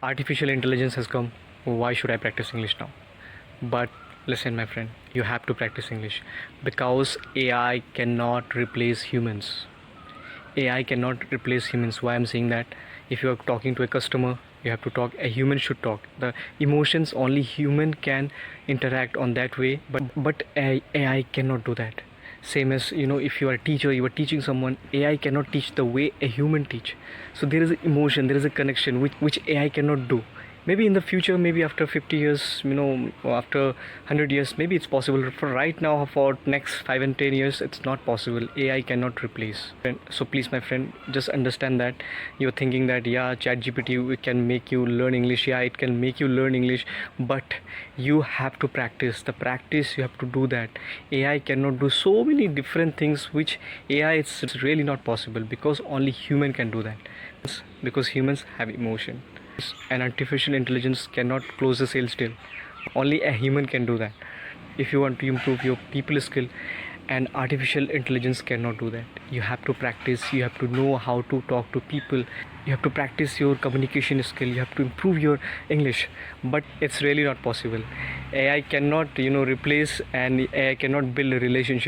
Artificial intelligence has come. Why should I practice English now? But listen, my friend, you have to practice English because AI cannot replace humans. AI cannot replace humans. Why I'm saying that? If you are talking to a customer, you have to talk. A human should talk. The emotions only human can interact on that way, but AI cannot do that. Same as if you are a teacher, you are teaching someone. AI cannot teach the way a human teach. So there is emotion, there is a connection which AI cannot do. Maybe in the future, maybe after 50 years, after 100 years, maybe it's possible. For right now, for next 5 and 10 years, it's not possible. AI cannot replace. So please, my friend, just understand that. You're thinking that yeah, ChatGPT can make you learn English. Yeah, it can make you learn English, but you have to practice. The practice, you have to do that. AI cannot do so many different things which AI, it's really not possible, because only human can do that, because humans have emotion. An artificial intelligence cannot close the sales deal. Only a human can do that. If you want to improve your people skill, and artificial intelligence cannot do that. You have to practice. You have to know how to talk to people. You have to practice your communication skill. You have to improve your English. But it's really not possible. AI cannot replace, and AI cannot build a relationship.